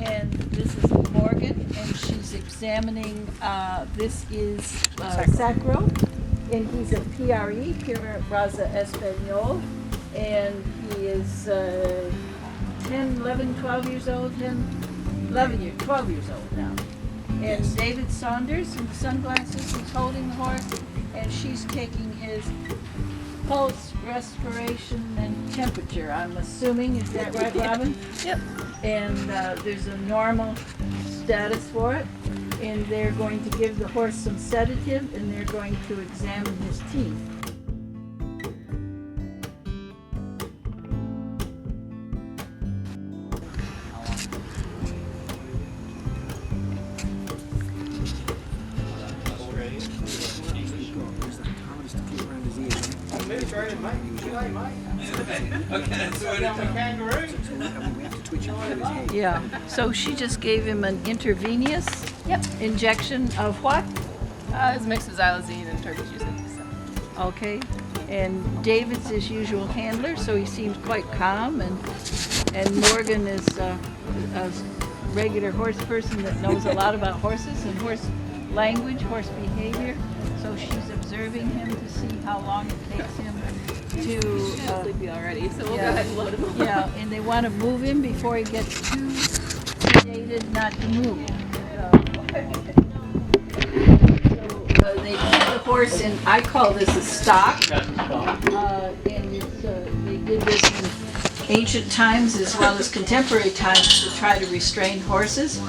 And this is Morgan, and she's examining, this is Sacro, and he's a PRE, Pure Raza Espanol, and he is 10, 11, 12 years old, 10, 11 years, 12 years old now. And David Saunders in sunglasses, he's holding the horse, and she's taking his pulse, respiration, and temperature, I'm assuming. Is that right, Robin? Yep. And there's a normal status for it. And they're going to give the horse some sedative, and they're going to examine his teeth. Yeah, so she just gave him an intravenous injection of what? It's a mix of xylazine and Turkish usage. Okay, and David's his usual handler, so he seems quite calm, and Morgan is a regular horse person that knows a lot about horses and horse language, horse behavior, so she's observing him to see how long it takes him to Sleepy already, so we'll go ahead and load him. Yeah, and they want to move him before he gets too sedated not to move. So they put the horse in, I call this a stock, and they did this in ancient times as well as contemporary times to try to restrain horses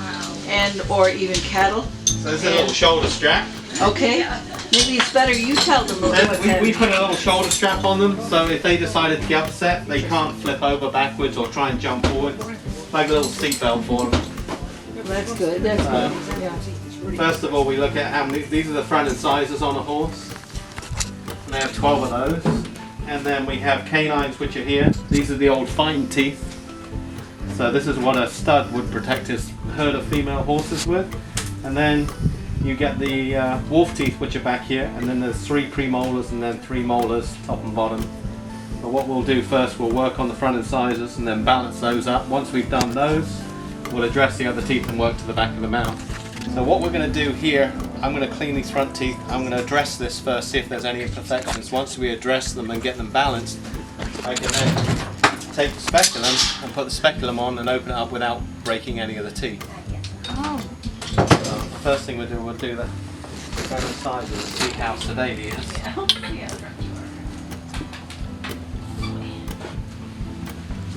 and or even cattle. So there's a little shoulder strap. Okay, maybe it's better you tell them what We put a little shoulder strap on them, so if they decided to get upset, they can't flip over backwards or try and jump forward. Like a little seatbelt for them. That's good, that's good, yeah. First of all, we look at how many, these are the front incisors on a horse. And they have 12 of those. And then we have canines, which are here. These are the old fighting teeth. So this is what a stud would protect his herd of female horses with. And then you get the wolf teeth, which are back here, and then there's 3 premolars and then 3 molars, top and bottom. But what we'll do first, we'll work on the front incisors and then balance those up. Once we've done those, we'll address the other teeth and work to the back of the mouth. So what we're going to do here, I'm going to clean these front teeth. I'm going to address this first, see if there's any imperfections. Once we address them and get them balanced, I can then take the speculum and put the speculum on and open it up without breaking any of the teeth. Oh. So the first thing we'll do the front incisors and see how sedate he is.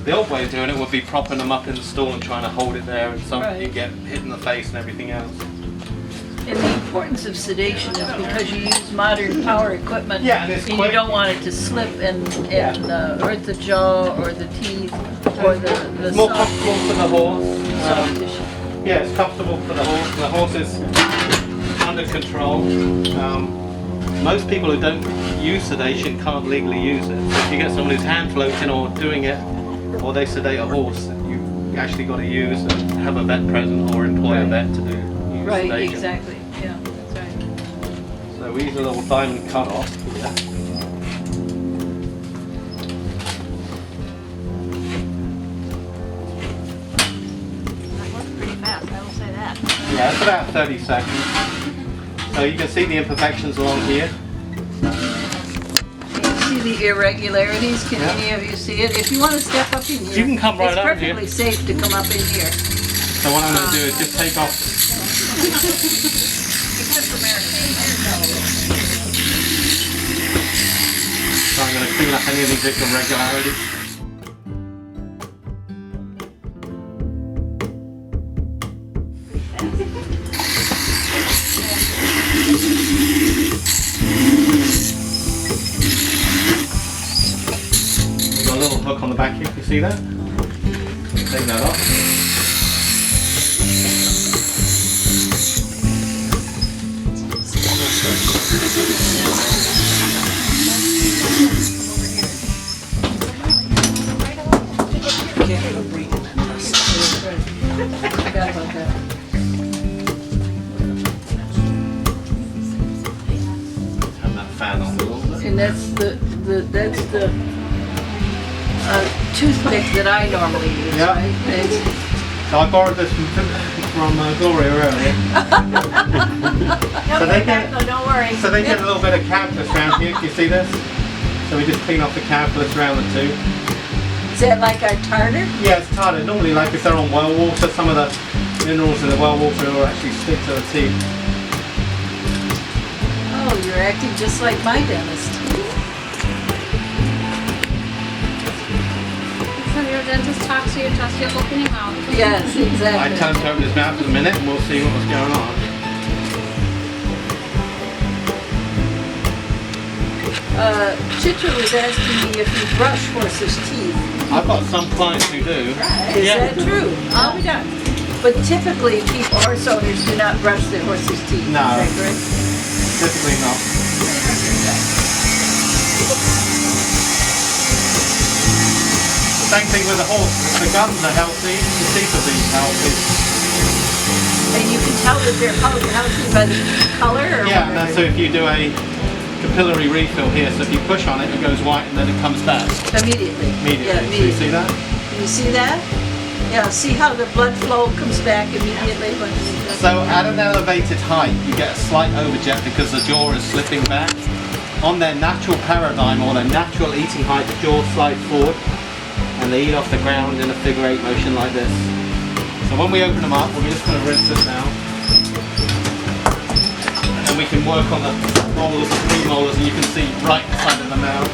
The old way of doing it would be propping them up in the stall and trying to hold it there, and something you get hit in the face and everything else. And the importance of sedation is because you use modern power equipment, and you don't want it to slip and hurt the jaw or the teeth or the It's more comfortable for the horse. Yeah, it's comfortable for the horse. The horse is under control. Most people who don't use sedation can't legally use it. So if you get someone who's hand floating or doing it, or they sedate a horse, you actually got to use and have a vet present or employ a vet to do use sedation. Exactly. Yeah, that's right. So we use a little diamond cut off here. That was pretty fast, I will say that. Yeah, it's about 30 seconds. So you can see the imperfections along here. See the irregularities? Can any of you see it? If you want to step up in here, You can come right up it's here. perfectly safe to come up in here. So what I'm going to do is just take off. So I'm going to clean up any of these irregularities. We've got a little hook on the back here, can you see that? Take that off. Forgot about that. Turn that fan on a little bit. And that's the toothpick that I normally use, Yeah. right? So I borrowed this from Gloria earlier. So they get, don't worry. so they get a little bit of calculus around here. Can you see this? So we just clean off the calculus around the tooth. Is that like our tartar? Yeah, it's tartar. Normally, like if they're on well water, some of the minerals in the well water will actually stick to the teeth. Oh, you're acting just like my dentist. So your dentist talks to you just you're opening out. Yes, I exactly. tell him to open his mouth in a minute and we'll see what's going on. Chitra was asking me if you brush horses' teeth. I've got some clients who do. Is that true? Oh, we don't. But typically, horse owners do not brush their horses' teeth. No. Is that correct? Typically not. Same thing with the horse. If the gums are healthy, the teeth will be healthy. And you can tell that they're healthy by the color or Yeah, and whatever? so if you do a capillary refill here, so if you push on it, it goes white and then it comes back Immediately. immediately. Yeah, So you see that? Can you see that? Yeah, see how the blood flow comes back immediately when you So at an elevated height, you get a slight overjet because the jaw is slipping back. On their natural paradigm or their natural eating height, the jaw slides forward and they eat off the ground in a figure 8 motion like this. So when we open them up, we're just going to rinse this now. And then we can work on the molars and premolars and you can see right inside of the mouth.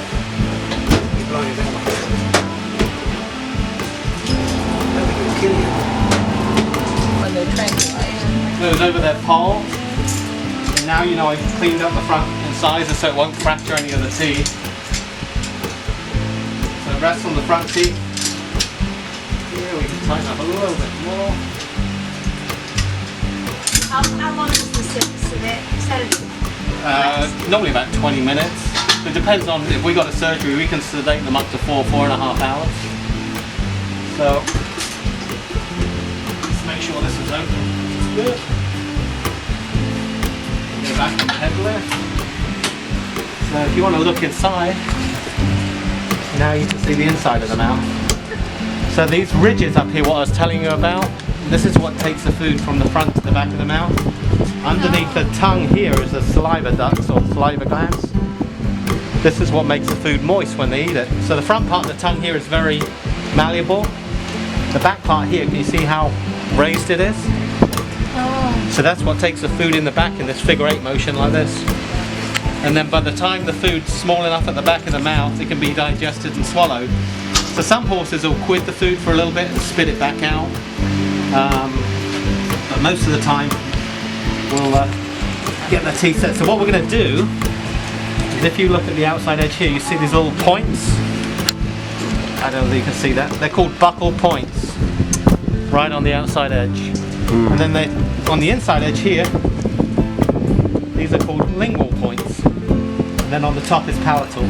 when they're tranquilized. Goes over their pole. And now you know I've cleaned up the front incisor so it won't fracture any of the teeth. So rest on the front teeth. Here we can tighten up a little bit more. How long is the sedative? Normally about 20 minutes. It depends on if we got a surgery, we can sedate them up to 4.5 hours. So let's make sure this is open. Good. Go back on the head lift. So if you want to look inside, now you can see the inside of the mouth. So these ridges up here, what I was telling you about, this is what takes the food from the front to the back of the mouth. Underneath the tongue here is the saliva ducts or saliva glands. This is what makes the food moist when they eat it. So the front part of the tongue here is very malleable. The back part here, can you see how raised it is? Oh. So that's what takes the food in the back in this figure 8 motion like this. And then by the time the food's small enough at the back of the mouth, it can be digested and swallowed. So some horses will quit the food for a little bit and spit it back out. But most of the time, we'll get the teeth set. So what we're going to do is, if you look at the outside edge here, you see these little points. I don't know if you can see that. They're called buccal points, right on the outside edge. And then on the inside edge here, these are called lingual points. And then on the top is palatal.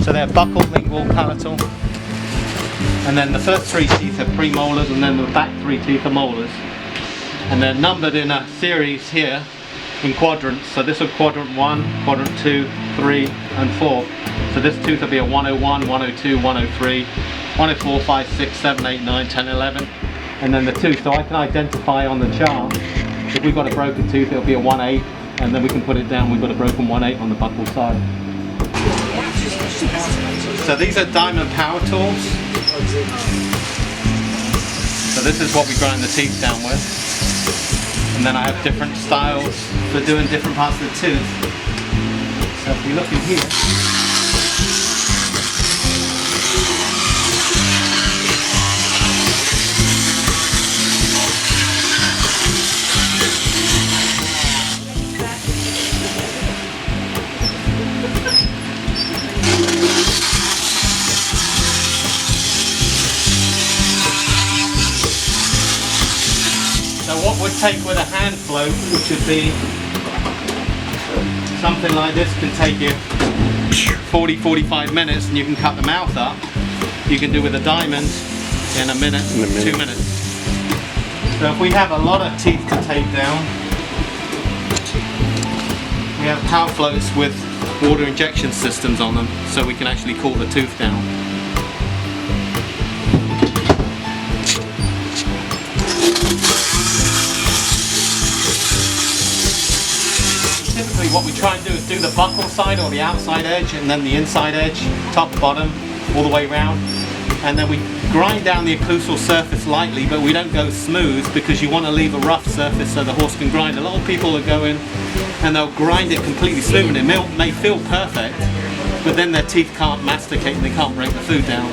So they're buccal, lingual, palatal. And then the first 3 teeth are premolars, and then the back 3 teeth are molars. And they're numbered in a series here in quadrants. So this is quadrant 1, quadrant 2, 3, and 4. So this tooth will be a 101, 102, 103, 104, 5, 6, 7, 8, 9, 10, 11. And then the tooth, so I can identify on the chart, if we've got a broken tooth, it'll be a 1-8, and then we can put it down, we've got a broken 1-8 on the buccal side. So these are diamond power tools. So this is what we grind the teeth down with. And then I have different styles for doing different parts of the tooth. So if we look in here, what would take with a hand float, which would be something like this, can take you 40-45 minutes and you can cut the mouth up. You can do with a diamond in a minute, 2 minutes. So if we have a lot of teeth to take down, we have power floats with water injection systems on them, so we can actually cool the tooth down. what we try and do is do the buckle side or the outside edge and then the inside edge, top, bottom, all the way round. And then we grind down the occlusal surface lightly, but we don't go smooth because you want to leave a rough surface so the horse can grind. A lot of people will go in and they'll grind it completely smooth and it may feel perfect, but then their teeth can't masticate and they can't break the food down.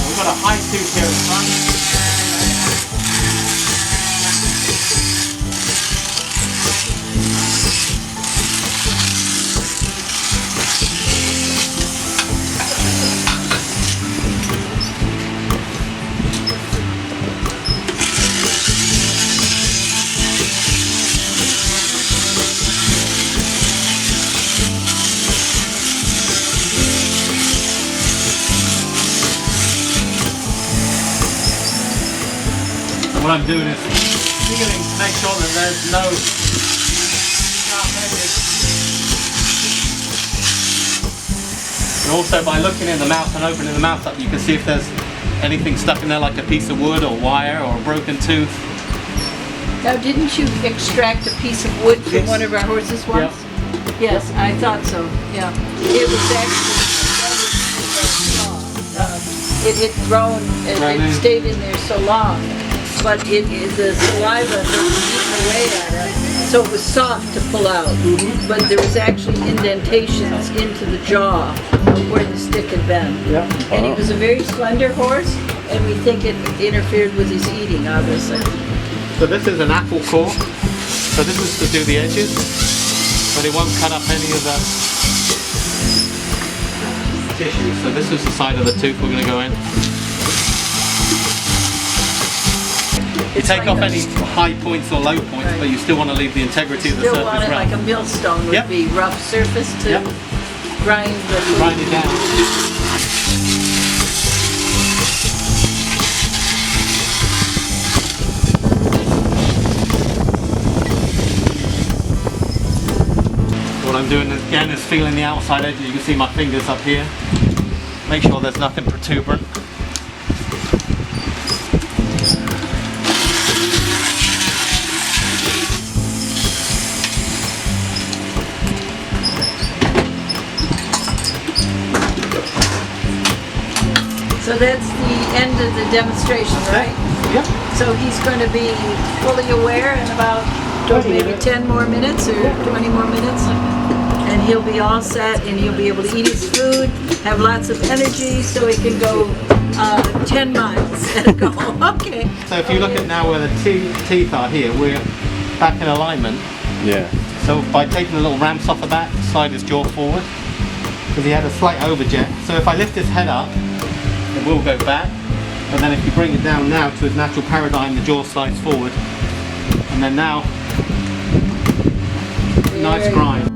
We've got a high tooth here in front. What I'm doing is feeling to make sure that there's no sharp edges. And also by looking in the mouth and opening the mouth up, you can see if there's anything stuck in there like a piece of wood or wire or a broken tooth. Now, didn't you extract a piece of wood from one of our horses once? Yes, I thought so, yeah. It was actually, it had grown, it stayed in there so long. But the saliva had eaten away at it, so it was soft to pull out. But there was actually indentations into the jaw of where the stick had been. And he was a very slender horse, and we think it interfered with his eating, obviously. So this is an apple core. So this is to do the edges, but it won't cut up any of the tissue. So this is the side of the tooth we're going to go in. You take off any high points or low points, but you still want to leave the integrity of the surface rough. Still want it like a millstone would be, rough surface to grind the food. Grind it down. What I'm doing again is feeling the outside edge. You can see my fingers up here. Make sure there's nothing protuberant. So that's the end of the demonstration, right? Yep. So he's going to be fully aware in about maybe 10 more minutes or 20 more minutes. And he'll be all set and he'll be able to eat his food, have lots of energy so he can go 10 miles at a go. Okay. So if you look at now where the teeth are here, we're back in alignment. Yeah. So by taking the little ramps off of that, slide his jaw forward, because he had a slight overjet. So if I lift his head up, it will go back, but then if you bring it down now to his natural paradigm, the jaw slides forward, and then now, nice grind.